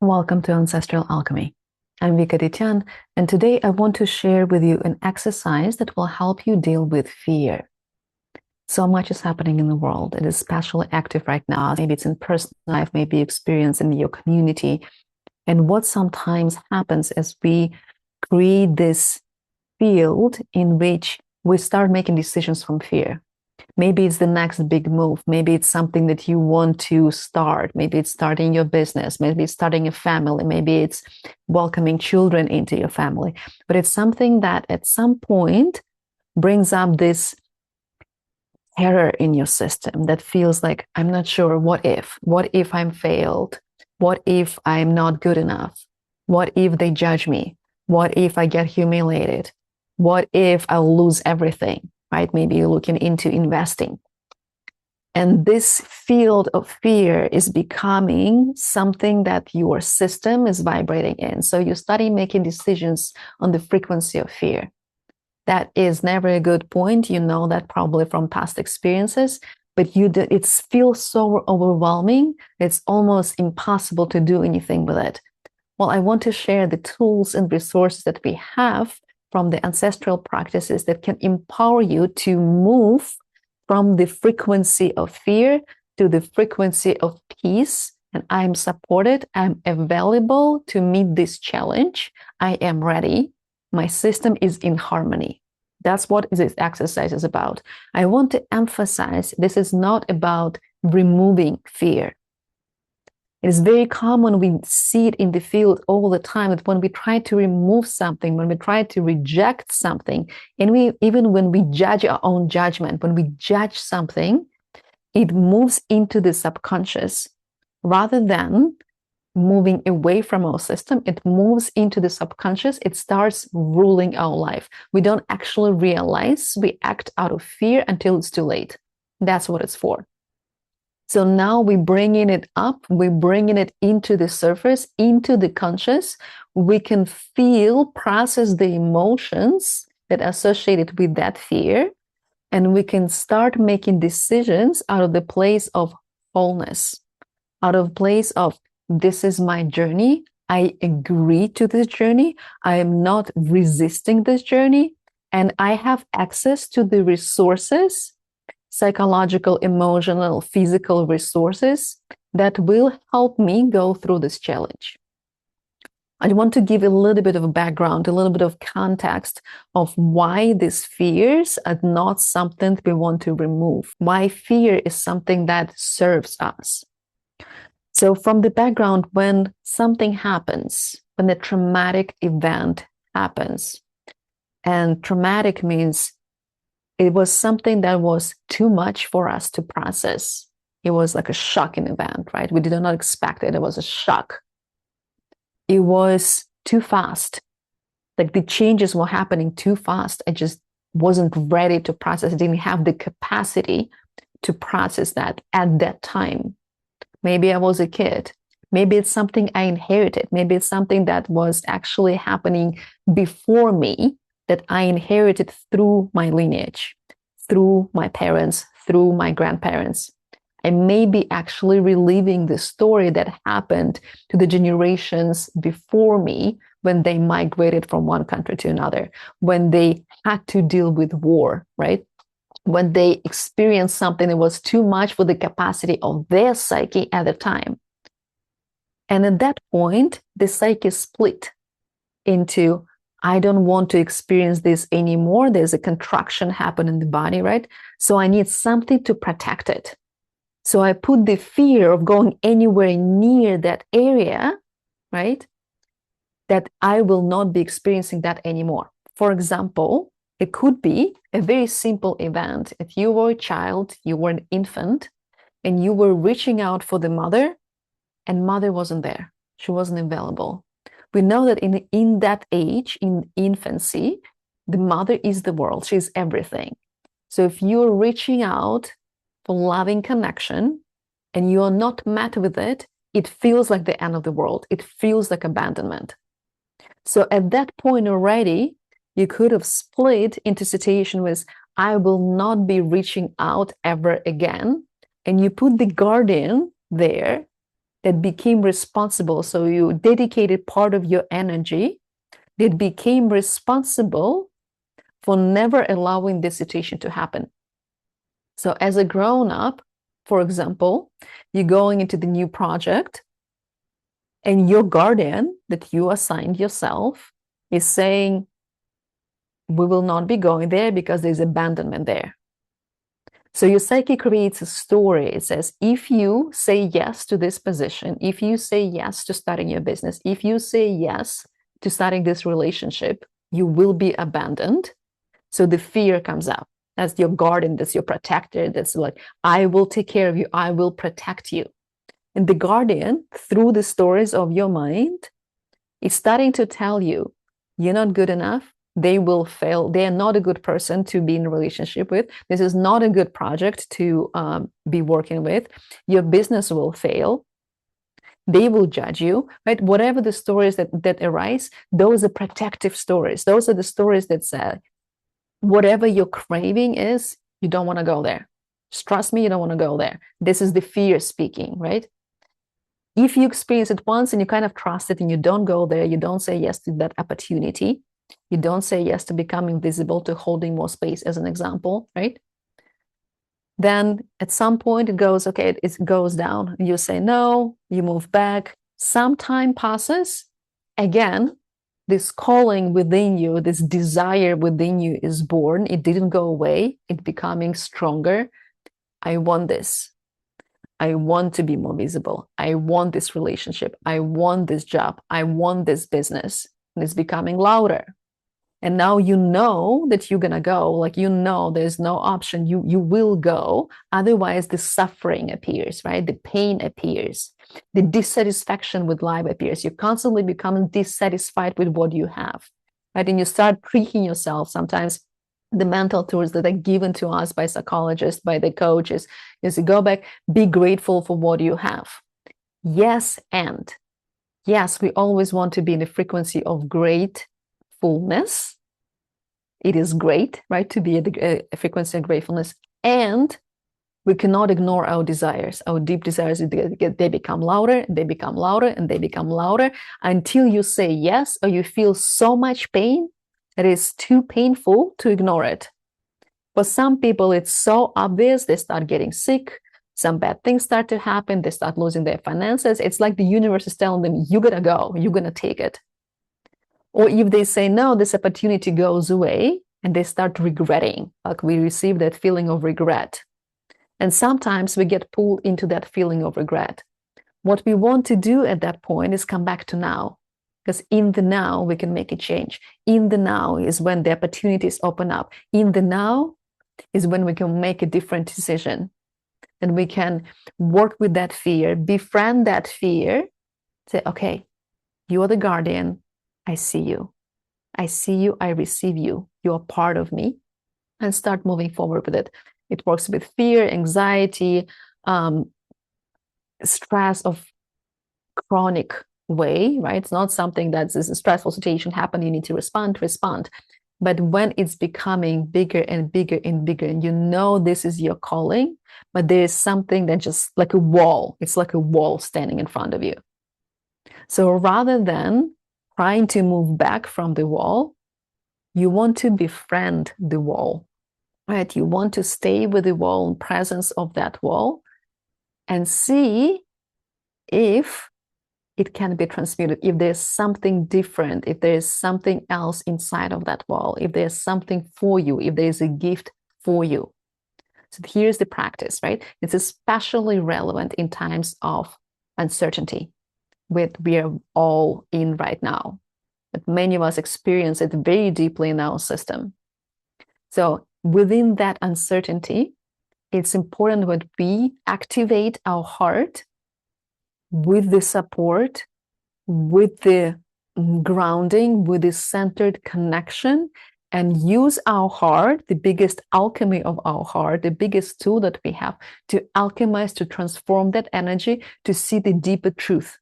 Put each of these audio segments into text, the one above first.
Welcome to Ancestral Alchemy. I'm Vika Dityan, and today I want to share with you an exercise that will help you deal with fear. So much is happening in the world. It is especially active right now. Maybe it's in personal life, maybe experience in your community. And what sometimes happens is we create this field in which we start making decisions from fear. Maybe it's the next big move. Maybe it's something that you want to start. Maybe it's starting your business. Maybe it's starting a family. Maybe it's welcoming children into your family. But it's something that at some point brings up this terror in your system that feels like, I'm not sure, what if? What if I'm failed? What if I'm not good enough? What if they judge me? What if I get humiliated? What if I'll lose everything? Right? Maybe you're looking into investing. And this field of fear is becoming something that your system is vibrating in. So you start making decisions on the frequency of fear. That is never a good point. You know that probably from past experiences, but it feels so overwhelming. It's almost impossible to do anything with it. Well, I want to share the tools and resources that we have from the ancestral practices that can empower you to move from the frequency of fear to the frequency of peace. And I'm supported. I'm available to meet this challenge. I am ready. My system is in harmony. That's what this exercise is about. I want to emphasize this is not about removing fear. It is very common, we see it in the field all the time, that when we try to remove something, when we try to reject something, and even when we judge our own judgment, when we judge something, it moves into the subconscious. Rather than moving away from our system, it moves into the subconscious. It starts ruling our life. We don't actually realize we act out of fear until it's too late. That's what it's for. So now we're bringing it up, we're bringing it into the surface, into the conscious. We can feel, process the emotions that are associated with that fear, and we can start making decisions out of the place of wholeness, out of place of, this is my journey. I agree to this journey. I am not resisting this journey, and I have access to the resources, psychological, emotional, physical resources that will help me go through this challenge. I want to give a little bit of a background, a little bit of context of why these fears are not something we want to remove, why fear is something that serves us. So from the background, when something happens, when a traumatic event happens, and traumatic means it was something that was too much for us to process. It was like a shocking event, right? We did not expect it. It was a shock. It was too fast. Like the changes were happening too fast. I just wasn't ready to process. I didn't have the capacity to process that at that time. Maybe I was a kid. Maybe it's something I inherited. Maybe it's something that was actually happening before me, that I inherited through my lineage, through my parents, through my grandparents. I may be actually reliving the story that happened to the generations before me when they migrated from one country to another, when they had to deal with war, right? When they experienced something that was too much for the capacity of their psyche at the time. And at that point, the psyche split into, I don't want to experience this anymore. There's a contraction happen in the body, right? So I need something to protect it. So I put the fear of going anywhere near that area, right? That I will not be experiencing that anymore. For example, it could be a very simple event. If you were a child, you were an infant, and you were reaching out for the mother, and mother wasn't there. She wasn't available. We know that in that age, in infancy, the mother is the world. She's everything. So if you're reaching out for loving connection and you're not met with it, it feels like the end of the world. It feels like abandonment. So at that point already, you could have split into situation with, I will not be reaching out ever again. And you put the guardian there that became responsible. So you dedicated part of your energy that became responsible for never allowing this situation to happen. So as a grown-up, for example, you're going into the new project and your guardian that you assigned yourself is saying, we will not be going there because there's abandonment there. So your psyche creates a story. It says, if you say yes to this position, if you say yes to starting your business, if you say yes to starting this relationship, you will be abandoned. So the fear comes up. That's your guardian, that's your protector, that's like, I will take care of you, I will protect you. And the guardian, through the stories of your mind, is starting to tell you, you're not good enough, they will fail, they are not a good person to be in a relationship with, this is not a good project to be working with, your business will fail, they will judge you, right? Whatever the stories that arise, those are protective stories. Those are the stories that say, whatever your craving is, you don't want to go there. Just trust me, you don't want to go there. This is the fear speaking, right? If you experience it once and you kind of trust it and you don't go there, you don't say yes to that opportunity, you don't say yes to becoming visible, to holding more space as an example, right? Then at some point it goes, okay, it goes down. You say no, you move back. Some time passes. Again, this calling within you, this desire within you is born. It didn't go away. It's becoming stronger. I want this. I want to be more visible. I want this relationship. I want this job. I want this business. And it's becoming louder. And now you know that you're going to go, like, you know, there's no option. You will go. Otherwise, the suffering appears, right? The pain appears. The dissatisfaction with life appears. You constantly become dissatisfied with what you have, right? And you start tricking yourself. Sometimes the mental tools that are given to us by psychologists, by the coaches, is to go back, be grateful for what you have. Yes, and yes, we always want to be in the frequency of gratefulness. It is great, right, to be at a frequency of gratefulness. And we cannot ignore our desires. Our deep desires, they become louder, they become louder, and they become louder until you say yes, or you feel so much pain that it's too painful to ignore it. For some people, it's so obvious, they start getting sick, some bad things start to happen, they start losing their finances. It's like the universe is telling them, you gotta go, you're gonna take it. Or if they say no, this opportunity goes away and they start regretting, like we receive that feeling of regret. And sometimes we get pulled into that feeling of regret. What we want to do at that point is come back to now, because in the now we can make a change. In the now is when the opportunities open up. In the now is when we can make a different decision. And we can work with that fear, befriend that fear, say, okay, you are the guardian. I see you. I see you. I receive you. You're part of me. And start moving forward with it. It works with fear, anxiety, stress of chronic way, right? It's not something that's a stressful situation happen, you need to respond. But when it's becoming bigger and bigger and bigger, and you know this is your calling, but there is something that just like a wall, it's like a wall standing in front of you. So rather than trying to move back from the wall, you want to befriend the wall, right? You want to stay with the wall, in presence of that wall, and see if it can be transmuted, if there's something different, if there's something else inside of that wall, if there's something for you, if there's a gift for you. So here's the practice, right? It's especially relevant in times of uncertainty, which we are all in right now. But many of us experience it very deeply in our system. So within that uncertainty, it's important that we activate our heart with the support, with the grounding, with the centered connection, and use our heart, the biggest alchemy of our heart, the biggest tool that we have to alchemize, to transform that energy, to see the deeper truth.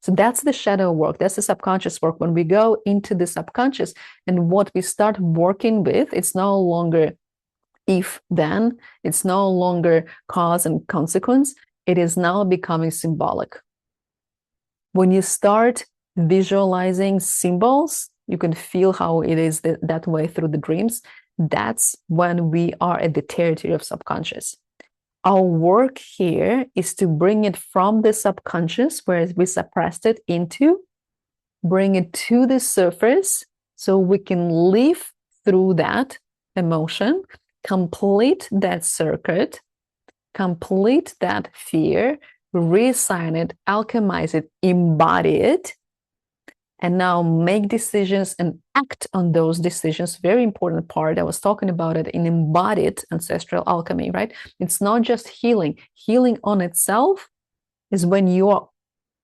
So that's the shadow work. That's the subconscious work. When we go into the subconscious and what we start working with, it's no longer if then, it's no longer cause and consequence. It is now becoming symbolic. When you start visualizing symbols, you can feel how it is that way through the dreams. That's when we are at the territory of subconscious. Our work here is to bring it from the subconscious, where we suppressed it, into bring it to the surface so we can live through that emotion, complete that circuit, complete that fear, reassign it, alchemize it, embody it, and now make decisions and act on those decisions. Very important part. I was talking about it in embodied ancestral alchemy, right? It's not just healing. Healing on itself is when you are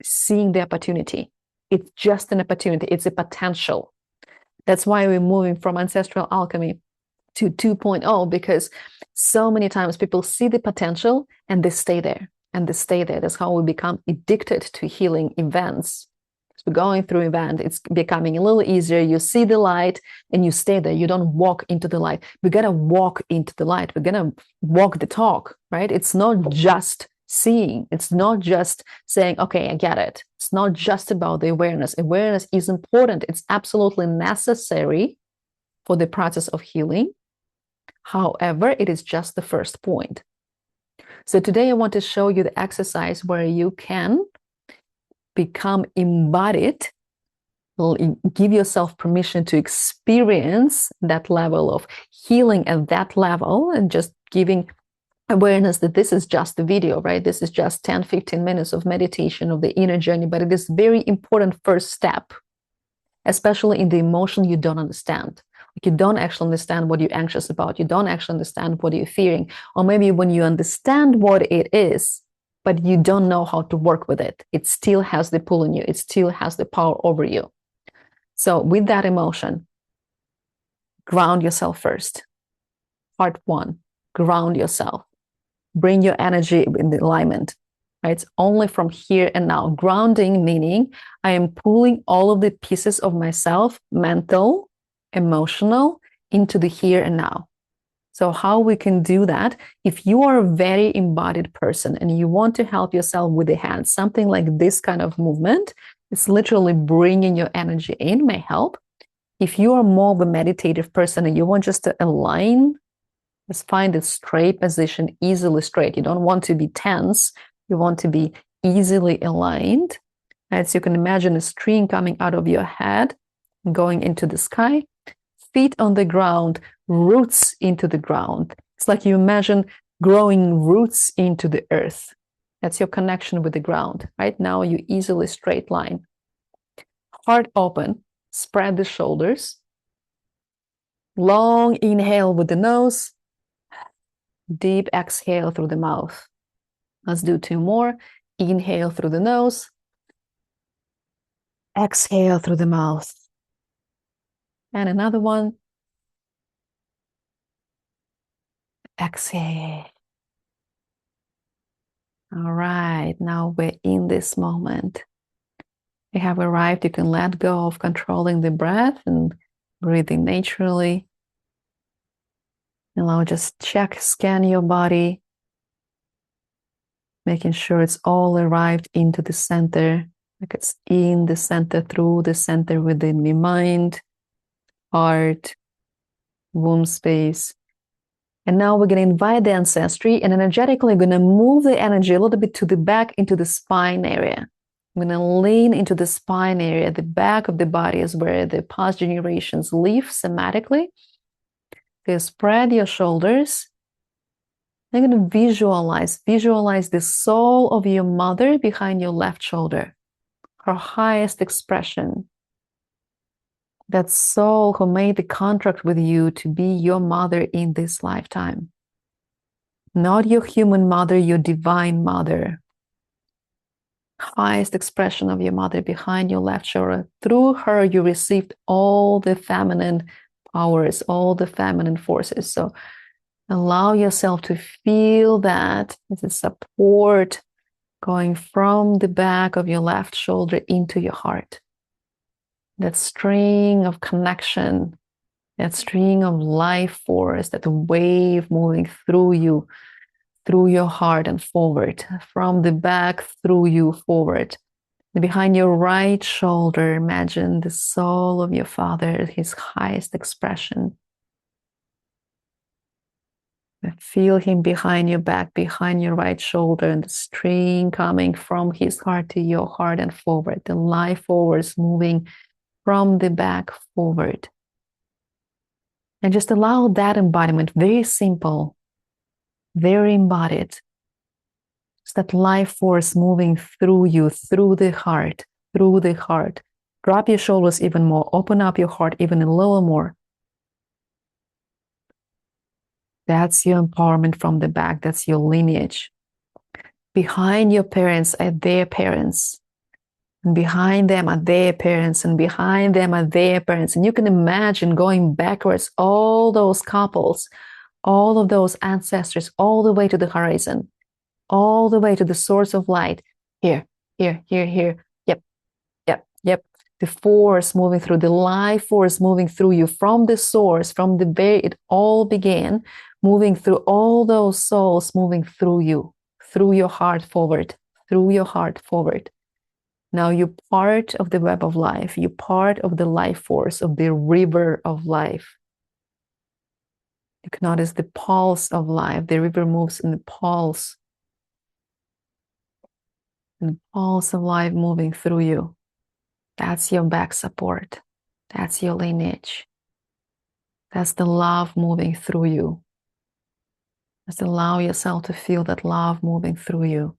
seeing the opportunity. It's just an opportunity. It's a potential. That's why we're moving from ancestral alchemy to 2.0, because so many times people see the potential and they stay there and they stay there. That's how we become addicted to healing events. As we're going through event, it's becoming a little easier. You see the light and you stay there. You don't walk into the light. We got to walk into the light. We're going to walk the talk, right? It's not just seeing. It's not just saying, okay, I get it. It's not just about the awareness. Awareness is important. It's absolutely necessary for the process of healing. However, it is just the first point. So today I want to show you the exercise where you can become embodied, give yourself permission to experience that level of healing at that level, and just giving awareness that this is just the video, right? This is just 10, 15 minutes of meditation of the inner journey, but it is very important first step, especially in the emotion you don't understand. Like you don't actually understand what you're anxious about. You don't actually understand what you're fearing. Or maybe when you understand what it is, but you don't know how to work with it, it still has the pull on you. It still has the power over you. So with that emotion, ground yourself first. Part one, ground yourself. Bring your energy in alignment. Right? It's only from here and now. Grounding meaning I am pulling all of the pieces of myself, mental, emotional, into the here and now. So how we can do that, if you are a very embodied person and you want to help yourself with the hands, something like this kind of movement, it's literally bringing your energy in, may help. If you are more of a meditative person and you want just to align, just find a straight position, easily straight. You don't want to be tense. You want to be easily aligned. As you can imagine, a string coming out of your head, going into the sky, feet on the ground, roots into the ground. It's like you imagine growing roots into the earth. That's your connection with the ground. Right now, you easily straight line. Heart open, spread the shoulders. Long inhale with the nose. Deep exhale through the mouth. Let's do two more. Inhale through the nose. Exhale through the mouth. And another one. Exhale. All right, now we're in this moment. We have arrived. You can let go of controlling the breath and breathing naturally. And now just check, scan your body, making sure it's all arrived into the center, like it's in the center, through the center within the mind, heart, womb space. And now we're going to invite the ancestry and energetically going to move the energy a little bit to the back into the spine area. I'm going to lean into the spine area. The back of the body is where the past generations live somatically. You spread your shoulders. I'm going to visualize the soul of your mother behind your left shoulder, her highest expression. That soul who made the contract with you to be your mother in this lifetime. Not your human mother, your divine mother. Highest expression of your mother behind your left shoulder. Through her, you received all the feminine powers, all the feminine forces. So allow yourself to feel that as a support going from the back of your left shoulder into your heart. That string of connection, that string of life force, that wave moving through you, through your heart and forward, from the back through you forward. Behind your right shoulder, imagine the soul of your father, his highest expression. Feel him behind your back, behind your right shoulder, and the stream coming from his heart to your heart and forward. The life force moving from the back forward. And just allow that embodiment, very simple, very embodied. It's that life force moving through you, through the heart, through the heart. Drop your shoulders even more. Open up your heart even a little more. That's your empowerment from the back. That's your lineage. Behind your parents are their parents. And behind them are their parents. And behind them are their parents. And you can imagine going backwards, all those couples, all of those ancestors, all the way to the horizon, all the way to the source of light. Here, here, here, here. Yep, yep, yep. The force moving through, the life force moving through you from the source, from the very, it all began, moving through all those souls, moving through you, through your heart forward, through your heart forward. Now you're part of the web of life. You're part of the life force of the river of life. You can notice the pulse of life. The river moves in the pulse. And the pulse of life moving through you. That's your back support. That's your lineage. That's the love moving through you. Just allow yourself to feel that love moving through you.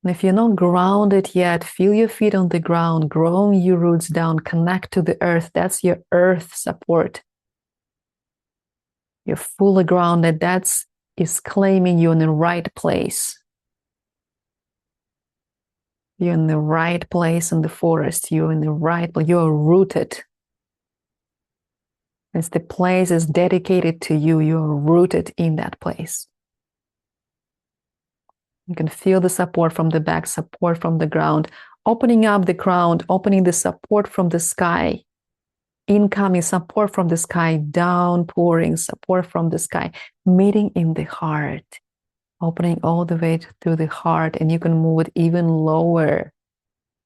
And if you're not grounded yet, feel your feet on the ground, grow your roots down, connect to the earth. That's your earth support. You're fully grounded. That's is claiming you're in the right place. You're in the right place in the forest. You're in the right place. You're rooted. It's the place is dedicated to you. You're rooted in that place. You can feel the support from the back, support from the ground, opening up the ground, opening the support from the sky, incoming support from the sky, downpouring support from the sky, meeting in the heart, opening all the way through the heart, and you can move it even lower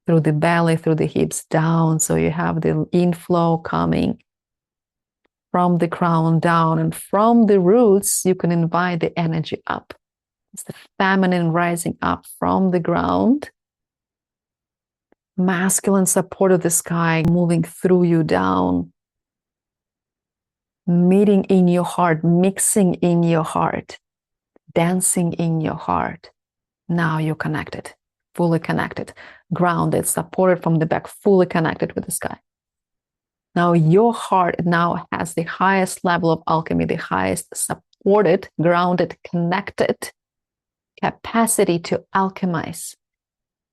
through the belly, through the hips, down, so you have the inflow coming from the crown down, and from the roots, you can invite the energy up. It's the feminine rising up from the ground. Masculine support of the sky moving through you down. Meeting in your heart, mixing in your heart, dancing in your heart. Now you're connected, fully connected, grounded, supported from the back, fully connected with the sky. Now your heart now has the highest level of alchemy, the highest supported, grounded, connected capacity to alchemize,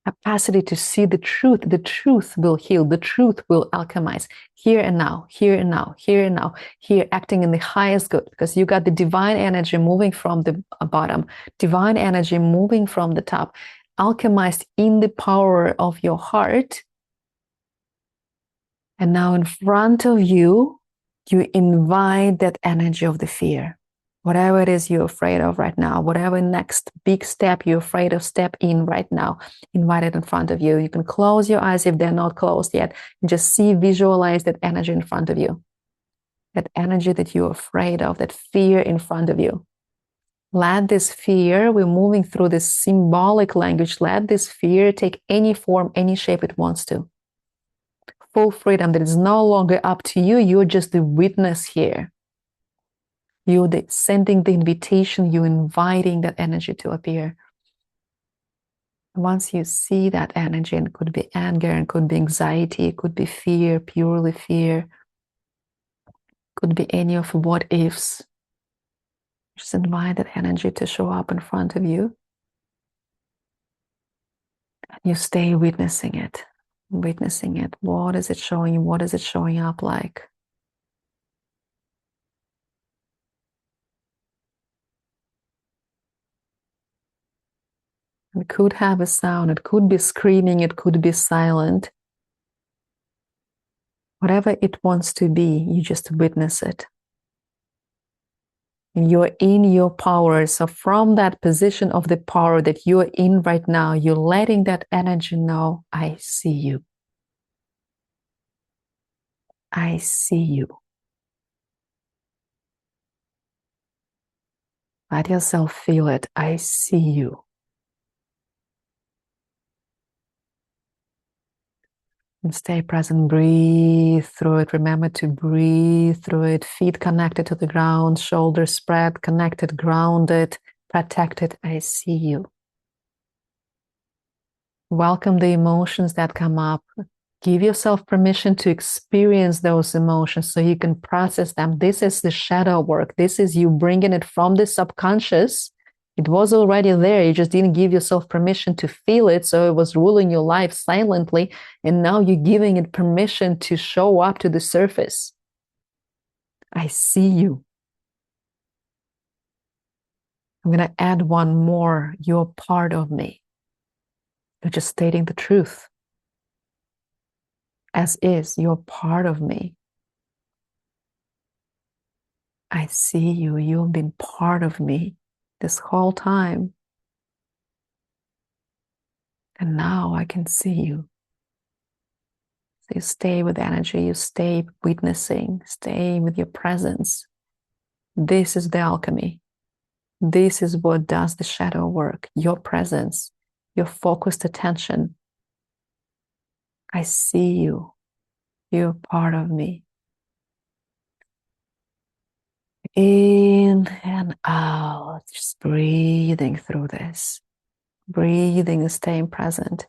capacity to see the truth. The truth will heal. The truth will alchemize here and now, here and now, here and now, here, acting in the highest good, because you got the divine energy moving from the bottom, divine energy moving from the top, alchemized in the power of your heart. And now in front of you, you invite that energy of the fear. Whatever it is you're afraid of right now, whatever next big step you're afraid of, step in right now, invite it in front of you. You can close your eyes if they're not closed yet, and just see, visualize that energy in front of you. That energy that you're afraid of, that fear in front of you. Let this fear, we're moving through this symbolic language, let this fear take any form, any shape it wants to. Full freedom, that is no longer up to you, you're just the witness here. You're sending the invitation, you're inviting that energy to appear. Once you see that energy, and it could be anger, and it could be anxiety, it could be fear, purely fear, could be any of what ifs. Just invite that energy to show up in front of you. You stay witnessing it, witnessing it. What is it showing you? What is it showing up like? It could have a sound, it could be screaming, it could be silent. Whatever it wants to be, you just witness it. You're in your power. So from that position of the power that you're in right now, you're letting that energy know, I see you. I see you. Let yourself feel it. I see you. And stay present. Breathe through it. Remember to breathe through it. Feet connected to the ground, shoulders spread, connected, grounded, protected. I see you. Welcome the emotions that come up. Give yourself permission to experience those emotions so you can process them. This is the shadow work. This is you bringing it from the subconscious. It was already there. You just didn't give yourself permission to feel it. So it was ruling your life silently. And now you're giving it permission to show up to the surface. I see you. I'm going to add one more. You're part of me. You're just stating the truth. As is, you're part of me. I see you. You've been part of me this whole time. And now I can see you. So you stay with energy, you stay witnessing, stay with your presence. This is the alchemy. This is what does the shadow work. Your presence, your focused attention. I see you. You're part of me. In and out, just breathing through this. Breathing and staying present.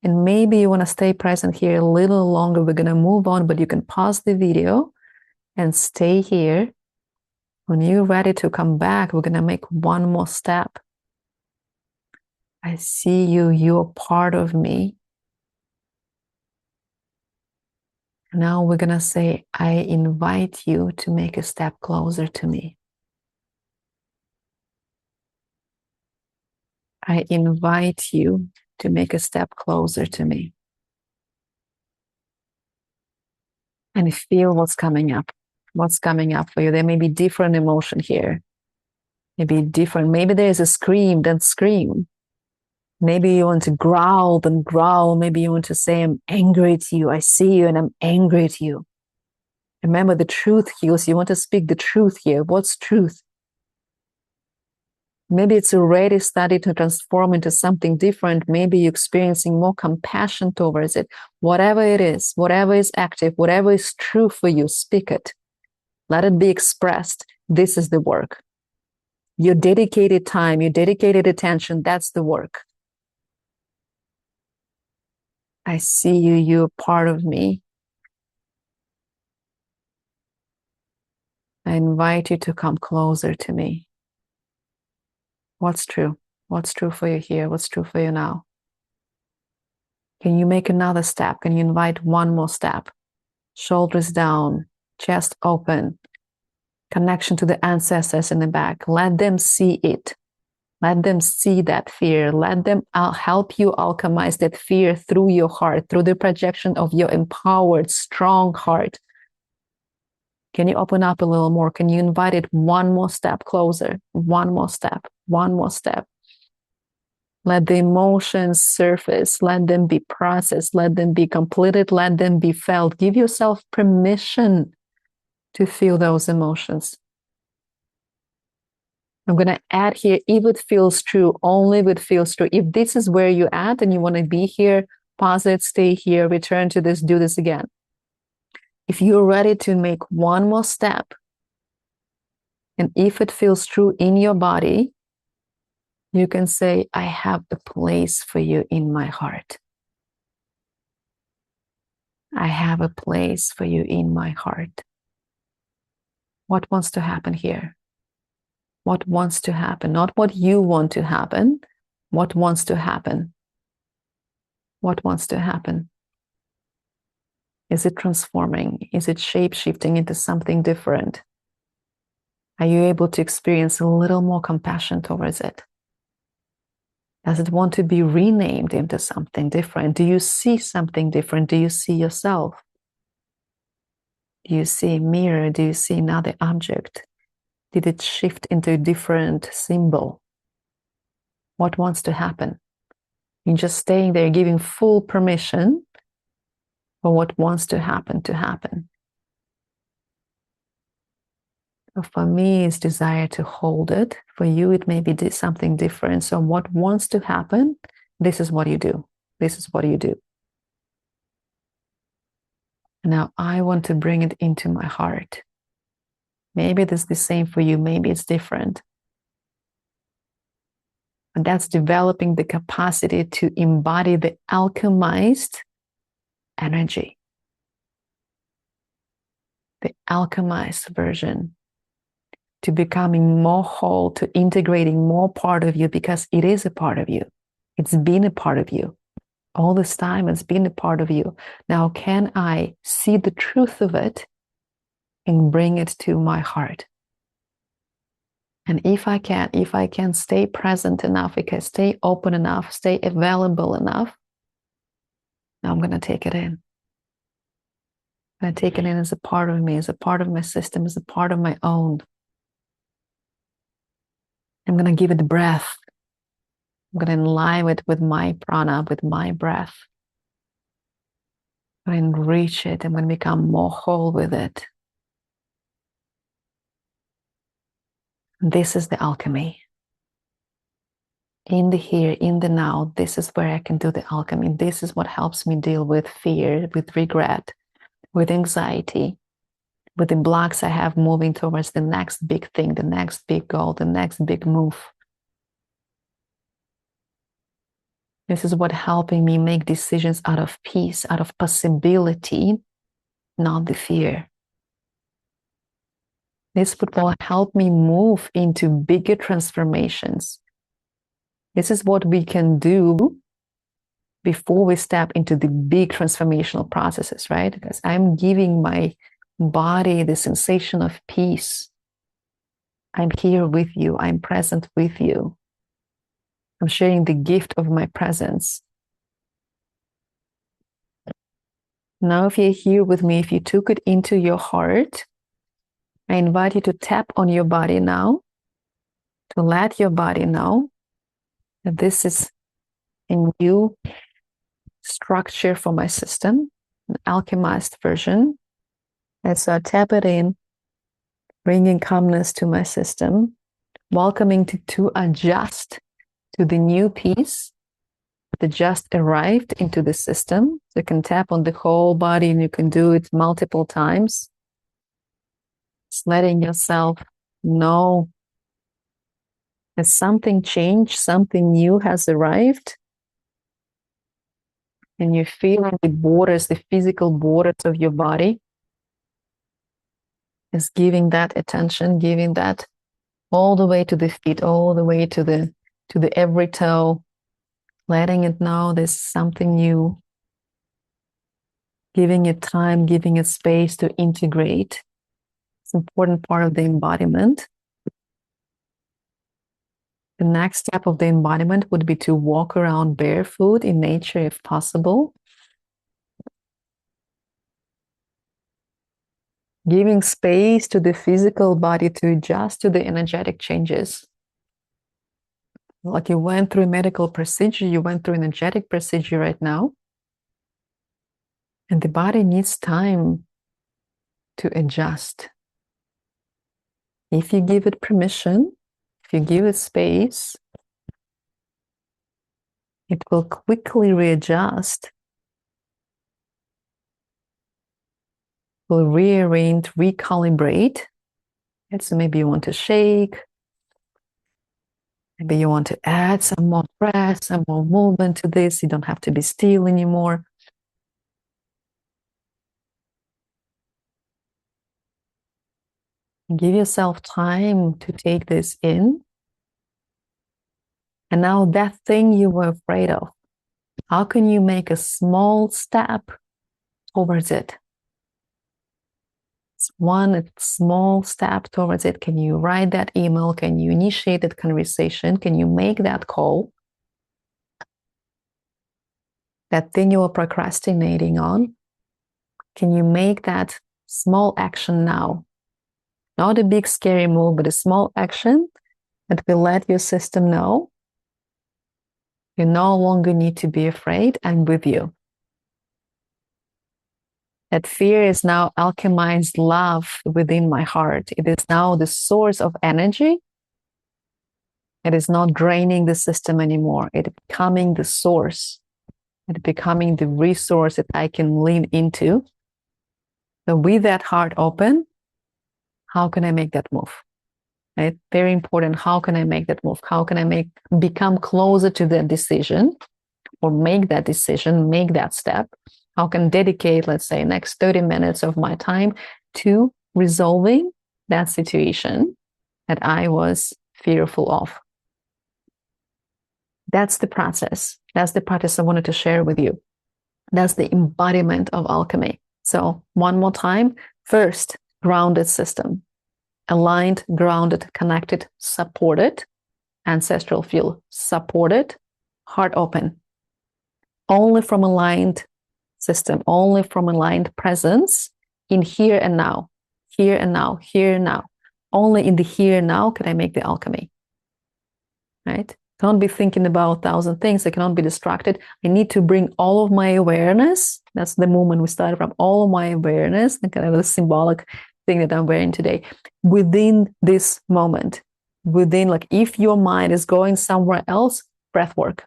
And maybe you want to stay present here a little longer. We're going to move on, but you can pause the video and stay here. When you're ready to come back, we're going to make one more step. I see you. You're part of me. Now we're going to say, I invite you to make a step closer to me. I invite you to make a step closer to me. And feel what's coming up. What's coming up for you. There may be different emotion here. Maybe different. Maybe there's a scream, then scream. Maybe you want to growl, then growl. Maybe you want to say, I'm angry at you. I see you and I'm angry at you. Remember, the truth heals. You want to speak the truth here. What's truth? Maybe it's already started to transform into something different. Maybe you're experiencing more compassion towards it. Whatever it is, whatever is active, whatever is true for you, speak it. Let it be expressed. This is the work. Your dedicated time, your dedicated attention, that's the work. I see you, you're part of me. I invite you to come closer to me. What's true? What's true for you here? What's true for you now? Can you make another step? Can you invite one more step? Shoulders down, chest open, connection to the ancestors in the back. Let them see it. Let them see that fear. Let them help you alchemize that fear through your heart, through the projection of your empowered, strong heart. Can you open up a little more? Can you invite it one more step closer? One more step, one more step. Let the emotions surface. Let them be processed. Let them be completed. Let them be felt. Give yourself permission to feel those emotions. I'm going to add here, if it feels true, only if it feels true. If this is where you're at and you want to be here, pause it, stay here, return to this, do this again. If you're ready to make one more step, and if it feels true in your body, you can say, I have a place for you in my heart. I have a place for you in my heart. What wants to happen here? What wants to happen? Not what you want to happen. What wants to happen? What wants to happen? Is it transforming? Is it shape-shifting into something different? Are you able to experience a little more compassion towards it? Does it want to be renamed into something different? Do you see something different? Do you see yourself? Do you see a mirror? Do you see another object? Did it shift into a different symbol? What wants to happen? You're just staying there, giving full permission for what wants to happen to happen. So for me, it's desire to hold it. For you, it may be something different. So what wants to happen, this is what you do. This is what you do. Now I want to bring it into my heart. Maybe it is the same for you. Maybe it's different. And that's developing the capacity to embody the alchemized energy, the alchemized version, to becoming more whole, to integrating more part of you, because it is a part of you. It's been a part of you. All this time it's been a part of you. Now, can I see the truth of it and bring it to my heart? And if I can stay present enough, if I can stay open enough, stay available enough, now I'm going to take it in. I'm going to take it in as a part of me, as a part of my system, as a part of my own. I'm going to give it breath. I'm going to align it with my prana, with my breath. I'm going to enrich it. I'm going to become more whole with it. This is the alchemy. In the here, in the now, this is where I can do the alchemy. This is what helps me deal with fear, with regret, with anxiety, with the blocks I have moving towards the next big thing, the next big goal, the next big move. This is what helping me make decisions out of peace, out of possibility, not the fear. This will help me move into bigger transformations. This is what we can do before we step into the big transformational processes, right? Because I'm giving my body the sensation of peace. I'm here with you. I'm present with you. I'm sharing the gift of my presence. Now, if you're here with me, if you took it into your heart, I invite you to tap on your body now, to let your body know that this is a new structure for my system, an alchemized version. And so I tap it in, bringing calmness to my system, welcoming to adjust to the new piece that just arrived into the system. So you can tap on the whole body and you can do it multiple times. Just letting yourself know that something changed, something new has arrived. And you're feeling the borders, the physical borders of your body. Is giving that attention, giving that all the way to the feet, all the way to the every toe, letting it know there's something new, giving it time, giving it space to integrate. It's an important part of the embodiment. The next step of the embodiment would be to walk around barefoot in nature if possible. Giving space to the physical body to adjust to the energetic changes. Like you went through a medical procedure, you went through an energetic procedure right now. And the body needs time to adjust. If you give it permission, if you give it space, it will quickly readjust, will rearrange, recalibrate. And so maybe you want to shake. Maybe you want to add some more breath, some more movement to this. You don't have to be still anymore. Give yourself time to take this in. And now that thing you were afraid of, how can you make a small step towards it? It's one small step towards it. Can you write that email? Can you initiate that conversation? Can you make that call? That thing you were procrastinating on, can you make that small action now? Not a big scary move, but a small action that will let your system know you no longer need to be afraid. I'm with you. That fear is now alchemized love within my heart. It is now the source of energy. It is not draining the system anymore. It is becoming the source. It is becoming the resource that I can lean into. So with that heart open, how can I make that move? Right? Very important. How can I make that move? How can I become closer to that decision, or make that decision, make that step? How can I dedicate, let's say, next 30 minutes of my time to resolving that situation that I was fearful of? That's the process. That's the practice I wanted to share with you. That's the embodiment of alchemy. So one more time. First, grounded system. Aligned, grounded, connected, supported. Ancestral field, supported. Heart open. Only from aligned system, only from aligned presence in here and now. Here and now, here and now. Only in the here and now can I make the alchemy. Right? Can't be thinking about 1,000 things. I cannot be distracted. I need to bring all of my awareness. That's the moment we started from. All of my awareness, the kind of the symbolic thing that I'm wearing today, within this moment. Within, like, if your mind is going somewhere else, breath work.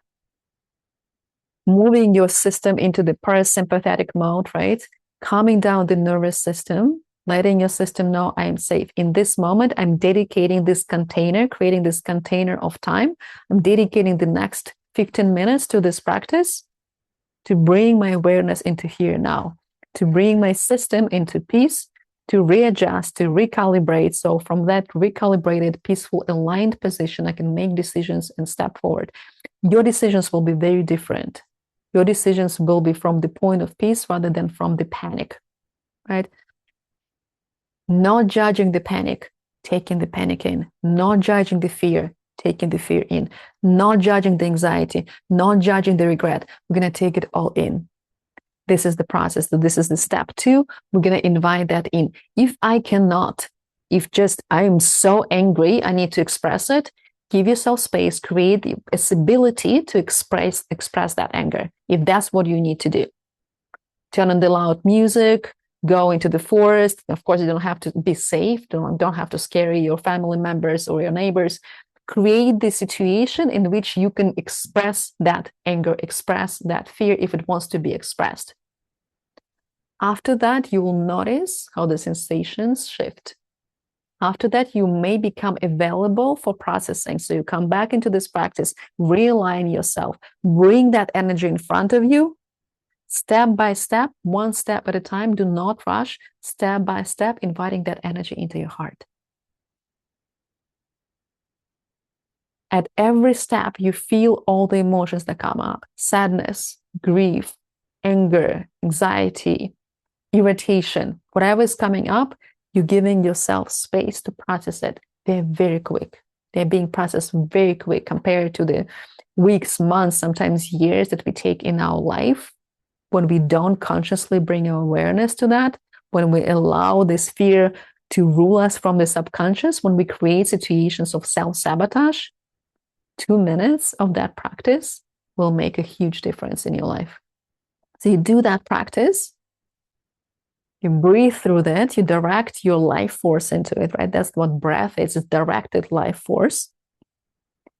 Moving your system into the parasympathetic mode, right? Calming down the nervous system, letting your system know I am safe. In this moment, I'm dedicating this container, creating this container of time. I'm dedicating the next 15 minutes to this practice to bring my awareness into here now, to bring my system into peace, to readjust, to recalibrate. So from that recalibrated, peaceful, aligned position, I can make decisions and step forward. Your decisions will be very different. Your decisions will be from the point of peace rather than from the panic, right? Not judging the panic, taking the panic in. Not judging the fear, taking the fear in. Not judging the anxiety, not judging the regret. We're going to take it all in. This is the process. So this is the step 2. We're going to invite that in. If I cannot, if just I am so angry, I need to express it, give yourself space, create the ability to express that anger, if that's what you need to do. Turn on the loud music, go into the forest. Of course, you don't have to be safe. Don't have to scare your family members or your neighbors. Create the situation in which you can express that anger, express that fear if it wants to be expressed. After that, you will notice how the sensations shift. After that, you may become available for processing. So you come back into this practice, realign yourself, bring that energy in front of you, step by step, one step at a time. Do not rush, step by step, inviting that energy into your heart. At every step, you feel all the emotions that come up: sadness, grief, anger, anxiety, irritation, whatever is coming up. You're giving yourself space to process it. They're very quick. They're being processed very quick compared to the weeks, months, sometimes years that we take in our life when we don't consciously bring our awareness to that, when we allow this fear to rule us from the subconscious, when we create situations of self-sabotage. 2 minutes of that practice will make a huge difference in your life. So you do that practice. You breathe through that, you direct your life force into it, right? That's what breath is, it's directed life force.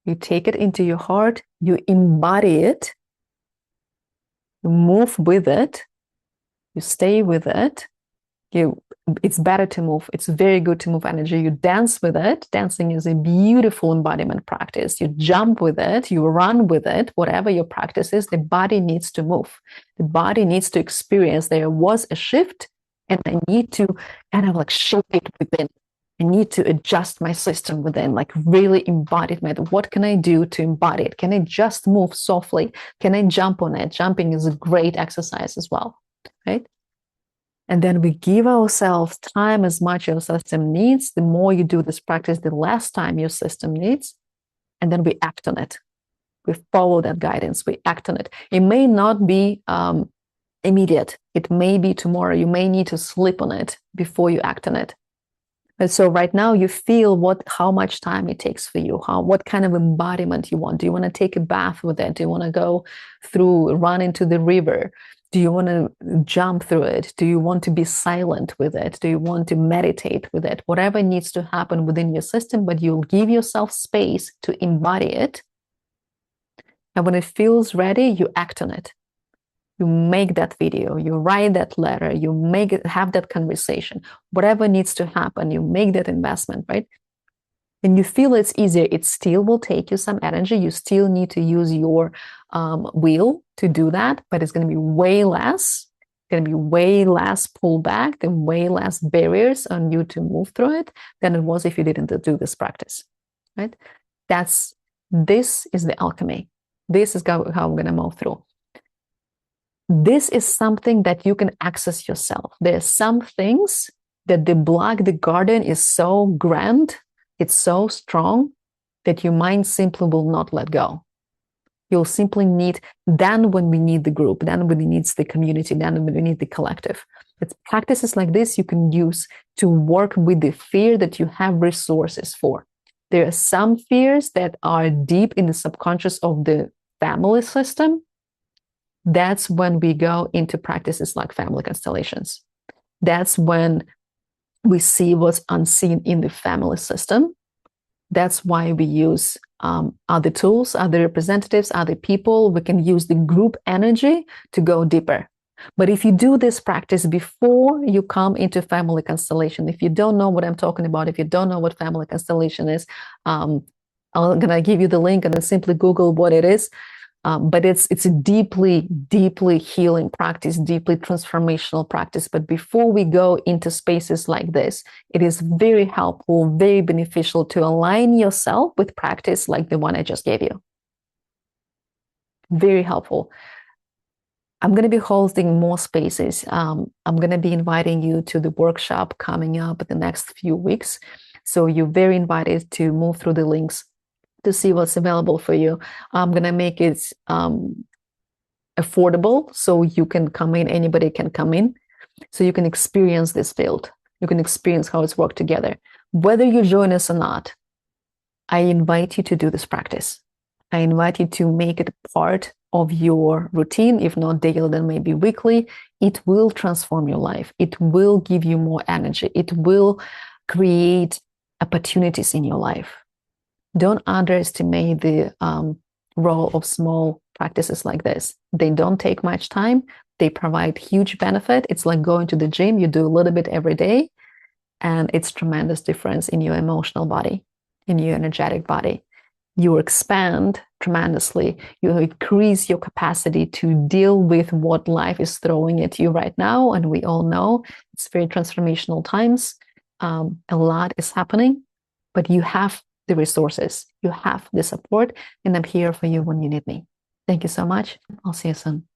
You take it into your heart, you embody it, you move with it, you stay with it. It's better to move. It's very good to move energy. You dance with it. Dancing is a beautiful embodiment practice. You jump with it, you run with it, whatever your practice is, the body needs to move. The body needs to experience there was a shift, and I need to kind of like shape it within. I need to adjust my system within, like really embody it. What can I do to embody it? Can I just move softly? Can I jump on it? Jumping is a great exercise as well, right? And then we give ourselves time as much as our system needs. The more you do this practice, the less time your system needs. And then we act on it. We follow that guidance. We act on it. It may not be immediate. It may be tomorrow. You may need to sleep on it before you act on it. And so right now you feel how much time it takes for you, what kind of embodiment you want. Do you want to take a bath with it? Do you want to run into the river? Do you want to jump through it? Do you want to be silent with it? Do you want to meditate with it? Whatever needs to happen within your system, but you'll give yourself space to embody it. And when it feels ready, you act on it. You make that video, you write that letter, you have that conversation, whatever needs to happen, you make that investment, right? And you feel it's easier. It still will take you some energy. You still need to use your will to do that, but it's going to be way less. Going to be way less pullback and way less barriers on you to move through it than it was if you didn't do this practice, right? This is the alchemy. This is how I'm going to move through. This is something that you can access yourself. There are some things that the garden is so grand, it's so strong that your mind simply will not let go. You'll simply need, then when we need the group, then when we need the community, then when we need the collective. It's practices like this you can use to work with the fear that you have resources for. There are some fears that are deep in the subconscious of the family system. That's when we go into practices like family constellations. That's when we see what's unseen in the family system. That's why we use other tools, other representatives, other people. We can use the group energy to go deeper. But if you do this practice before you come into family constellation, if you don't know what I'm talking about, if you don't know what family constellation is, I'm going to give you the link and then simply Google what it is. But it's a deeply, deeply healing practice, deeply transformational practice. But before we go into spaces like this, it is very helpful, very beneficial to align yourself with practice like the one I just gave you. Very helpful. I'm going to be hosting more spaces. I'm going to be inviting you to the workshop coming up in the next few weeks. So you're very invited to move through the links to see what's available for you. I'm going to make it affordable so you can come in, anybody can come in, so you can experience this field. You can experience how it's worked together. Whether you join us or not, I invite you to do this practice. I invite you to make it part of your routine, if not daily, then maybe weekly. It will transform your life. It will give you more energy. It will create opportunities in your life. Don't underestimate the role of small practices like this. They don't take much time. They provide huge benefit. It's like going to the gym. You do a little bit every day, and it's tremendous difference in your emotional body, in your energetic body. You expand tremendously. You increase your capacity to deal with what life is throwing at you right now. And we all know it's very transformational times. A lot is happening, but you have the resources, you have the support, and I'm here for you when you need me. Thank you so much. I'll see you soon.